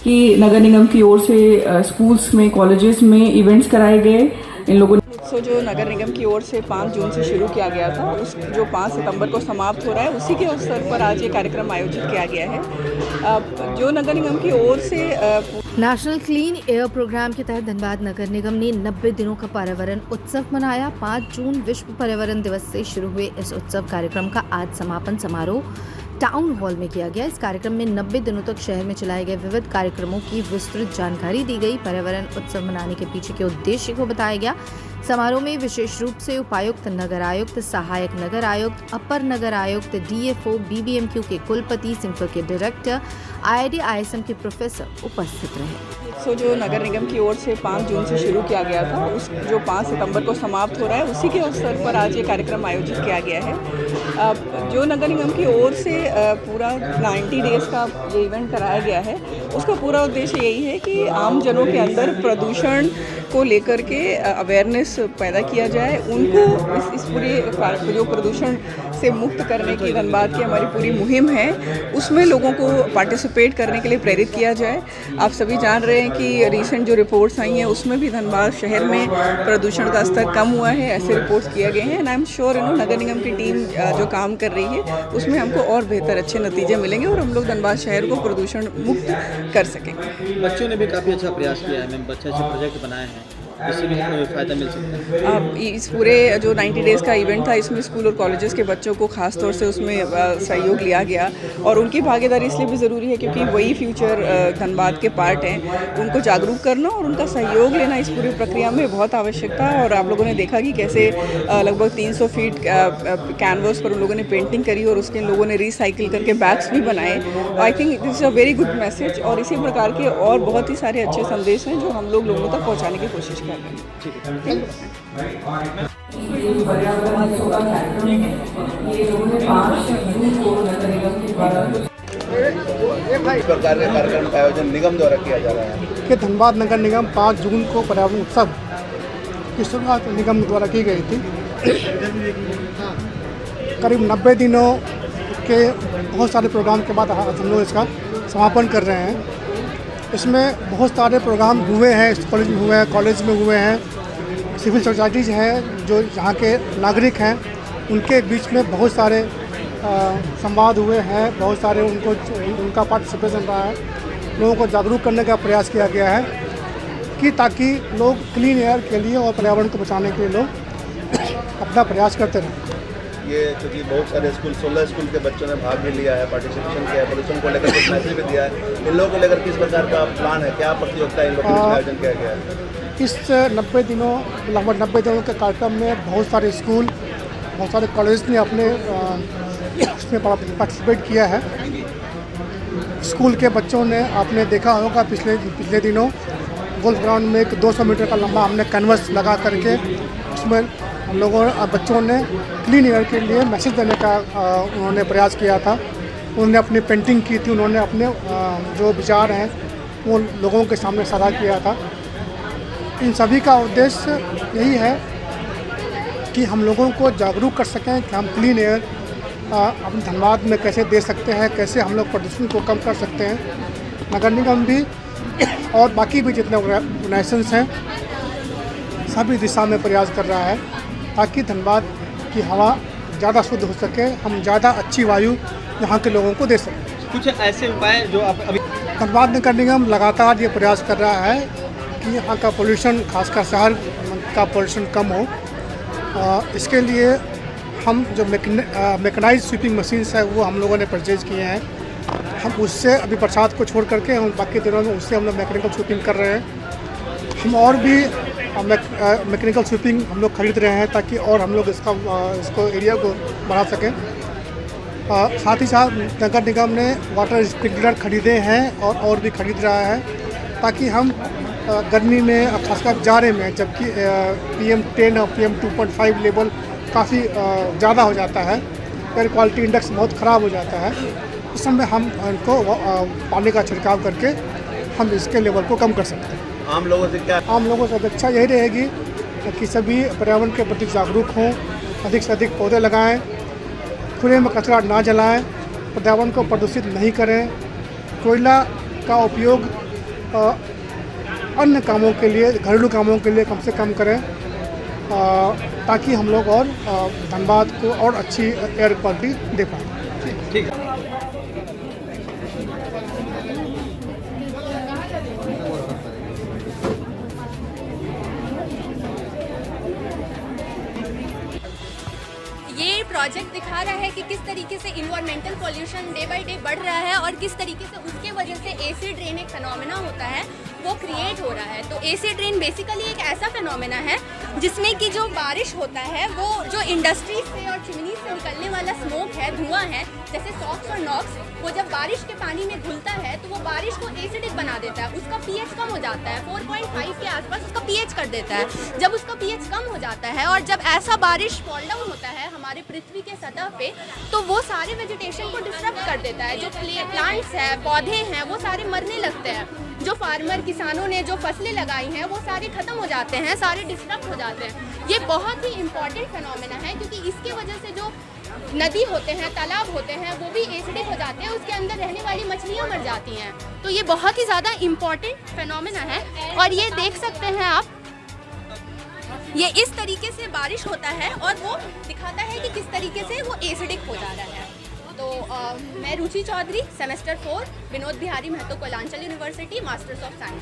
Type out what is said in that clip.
कि नगर निगम की ओर से स्कूल्स में, कॉलेजेस में इवेंट्स कराए गए। इन लोगों उत्सव जो नगर निगम की ओर से 5 जून से शुरू किया गया था, उस जो 5 सितंबर को समाप्त हो रहा है, उसी के अवसर पर आज ये कार्यक्रम आयोजित किया गया है। जो नगर निगम की ओर से नेशनल क्लीन एयर प्रोग्राम के तहत धनबाद नगर निगम ने 90 दिनों का पर्यावरण उत्सव मनाया। 5 जून विश्व पर्यावरण दिवस से शुरू हुए इस उत्सव कार्यक्रम का आज समापन समारोह टाउन हॉल में किया गया। इस कार्यक्रम में 90 दिनों तक शहर में चलाए गए विविध कार्यक्रमों की विस्तृत जानकारी दी गई। पर्यावरण उत्सव मनाने के पीछे के उद्देश्य को बताया गया। समारोह में विशेष रूप से उपायुक्त, नगर आयुक्त, सहायक नगर आयुक्त, अपर नगर आयुक्त, डीएफओ, बीबीएमक्यू के कुलपति, सिम्फर के डायरेक्टर, आईआईटी आईएसएम के प्रोफेसर उपस्थित रहे। उत्सव जो नगर निगम की ओर से 5 जून से शुरू किया गया था, उस जो 5 सितंबर को समाप्त हो रहा है, उसी के अवसर पर आज ये कार्यक्रम आयोजित किया गया है। जो नगर निगम की ओर से पूरा 90 डेज़ का ये इवेंट कराया गया है, उसका पूरा उद्देश्य यही है कि आम जनों के अंदर प्रदूषण को लेकर के अवेयरनेस पैदा किया जाए, उनको इस पूरे जो प्रदूषण से मुक्त करने की धनबाद की हमारी पूरी मुहिम है, उसमें लोगों को पार्टिसिपेट करने के लिए प्रेरित किया जाए। आप सभी जान रहे हैं कि रिसेंट जो रिपोर्ट्स आई हैं, उसमें भी धनबाद शहर में प्रदूषण का स्तर कम हुआ है, ऐसे रिपोर्ट्स किए गए हैं। एंड आई एम श्योर नगर निगम की टीम जो काम कर रही है, उसमें हमको और बेहतर अच्छे नतीजे मिलेंगे और हम लोग धनबाद शहर को प्रदूषण मुक्त कर सकेंगे। बच्चों ने भी काफ़ी अच्छा प्रयास किया है मैम, अच्छे अच्छे प्रोजेक्ट बनाए हैं, इससे भी फ़ायदा मिल सकता है। इस पूरे जो 90 डेज़ का इवेंट था, इसमें स्कूल और कॉलेजेस के बच्चों को खास तौर से उसमें सहयोग लिया गया और उनकी भागीदारी इसलिए भी ज़रूरी है क्योंकि वही फ्यूचर धनबाद के पार्ट हैं। उनको जागरूक करना और उनका सहयोग लेना इस पूरी प्रक्रिया में बहुत आवश्यक था। और आप लोगों ने देखा कि कैसे लगभग 300 फीट कैनवस पर उन लोगों ने पेंटिंग करी और उसके लोगों ने रिसाइकिल करके बैग्स भी बनाए। I think this is a very good message और इसी प्रकार के और बहुत ही सारे अच्छे संदेश हैं जो हम लोग लोगों तक पहुँचाने की कोशिश कर रहे हैं। पर्यावरण उत्सव का कार्यक्रम है, ये लोगों ने 5 जून को नगर निगम के द्वारा इस प्रकार के कार्यक्रम का आयोजन निगम द्वारा किया जा रहा है कि धनबाद नगर निगम 5 जून को पर्यावरण उत्सव की शुरुआत निगम द्वारा की गई थी। करीब 90 दिनों के बहुत सारे प्रोग्राम के बाद हम लोग इसका समापन कर रहे हैं। इसमें बहुत सारे प्रोग्राम हुए हैं, कॉलेज में हुए हैं, कॉलेज में हुए हैं, सिविल सोसाइटीज़ हैं जो यहाँ के नागरिक हैं, उनके बीच में बहुत सारे संवाद हुए हैं, बहुत सारे उनका पार्टिसिपेशन रहा है। लोगों को जागरूक करने का प्रयास किया गया है कि ताकि लोग क्लीन एयर के लिए और पर्यावरण को बचाने के लिए लोग अपना प्रयास करते रहें। ये क्योंकि बहुत सारे स्कूल 16 स्कूल के बच्चों ने भाग भी लिया है, पार्टिसिपेशन किया है, प्रदूषण को लेकर कुछ मैसेज भी दिया है। इन लोगों को लेकर किस प्रकार का प्लान है, क्या प्रतियोगिता इन लोगों का आयोजन किया गया है? इस 90 दिनों लगभग 90 दिनों के कार्यक्रम में बहुत सारे स्कूल, बहुत सारे कॉलेज ने अपने उसमें पार्टिसिपेट किया है। स्कूल के बच्चों ने, आपने देखा होगा पिछले दिनों गोल्फ ग्राउंड में एक 200 मीटर का लंबा हमने कैनवस लगा करके उसमें हम लोगों बच्चों ने क्लीन एयर के लिए मैसेज देने का उन्होंने प्रयास किया था। उन्होंने अपनी पेंटिंग की थी, उन्होंने अपने जो विचार हैं वो लोगों के सामने साझा किया था। इन सभी का उद्देश्य यही है कि हम लोगों को जागरूक कर सकें कि हम क्लीन एयर अपने धनबाद में कैसे दे सकते हैं, कैसे हम लोग प्रदूषण को कम कर सकते हैं। नगर निगम भी और बाकी भी जितने ऑर्गेनाइजेशंस हैं सभी दिशा में प्रयास कर रहा है ताकि धनबाद की हवा ज़्यादा शुद्ध हो सके, हम ज़्यादा अच्छी वायु यहाँ के लोगों को दे सकें। कुछ ऐसे उपाय जो आप अभी धनबाद नगर निगम लगातार ये प्रयास कर रहा है कि यहाँ का पोल्यूशन, खासकर शहर का पोल्यूशन कम हो। इसके लिए हम जो मैकेनाइज्ड स्वीपिंग मशीन्स है वो हम लोगों ने परचेज़ किए हैं। हम उससे अभी बरसात को छोड़ करके हम बाकी दिनों में उससे हम लोग मैकेनिकल स्वीपिंग कर रहे हैं। हम और भी मैकेनिकल स्वीपिंग हम लोग खरीद रहे हैं ताकि और हम लोग इसको एरिया को बढ़ा सकें। साथ ही साथ नगर निगम ने वाटर स्प्रिंकलर खरीदे हैं और भी खरीद रहा है ताकि हम गर्मी में, खासकर जाड़े में, जबकि PM10 और PM 2.5 लेवल काफ़ी ज़्यादा हो जाता है, एयर क्वालिटी इंडेक्स बहुत ख़राब हो जाता है, उस समय हम इनको पानी का छिड़काव करके हम इसके लेवल को कम कर सकते हैं। आम लोगों से क्या? आम लोगों से अपेक्षा यही रहेगी कि सभी पर्यावरण के प्रति जागरूक हों, अधिक से अधिक पौधे लगाएं, खुले में कचरा ना जलाएं, पर्यावरण को प्रदूषित नहीं करें, कोयला का उपयोग अन्य कामों के लिए, घरेलू कामों के लिए कम से कम करें, ताकि हम लोग और धनबाद को और अच्छी एयर क्वालिटी दे पाएँ। ठीक है। ये प्रोजेक्ट दिखा रहा है कि किस तरीके से environmental pollution day by day बढ़ रहा है और किस तरीके से उसके वजह से एसिड रेन एक फिनोमेना होता है वो क्रिएट हो रहा है। तो एसिड रेन बेसिकली एक ऐसा फिनोमेना है जिसमें कि जो बारिश होता है वो जो इंडस्ट्रीज से और चिमनी से निकलने वाला स्मोक है, धुआं है, जैसे सॉक्स और नॉक्स, वो जब बारिश के पानी में घुलता है तो वो बारिश को एसिडिक बना देता है। उसका पीएच कम हो जाता है, 4.5 के आसपास उसका पीएच कर देता है। जब उसका पीएच कम हो जाता है और जब ऐसा बारिश फॉल डाउन होता है हमारे पृथ्वी के सतह पे, तो वो सारे वेजिटेशन को डिस्टर्ब कर देता है। जो प्लांट्स है, पौधे हैं, वो सारे मरने लगते हैं। जो फार्मर किसानों ने जो फसलें लगाई हैं वो सारे खत्म हो जाते हैं, सारे डिस्टर्ब हो जाते हैं। ये बहुत ही इम्पॉर्टेंट फिनोमेना है क्योंकि इसके वजह से जो नदी होते हैं, तालाब होते हैं, वो भी एसिडिक हो जाते हैं, उसके अंदर रहने वाली मछलियाँ मर जाती हैं। तो ये बहुत ही ज़्यादा इम्पॉर्टेंट फिनोमेना है और ये देख सकते हैं आप, ये इस तरीके से बारिश होता है और वो दिखाता है कि किस तरीके से वो एसिडिक हो जा रहा है। तो मैं Ruchi Chaudhary, semester 4, Vinod Bihari Mahto Koyalanchal university, masters of science.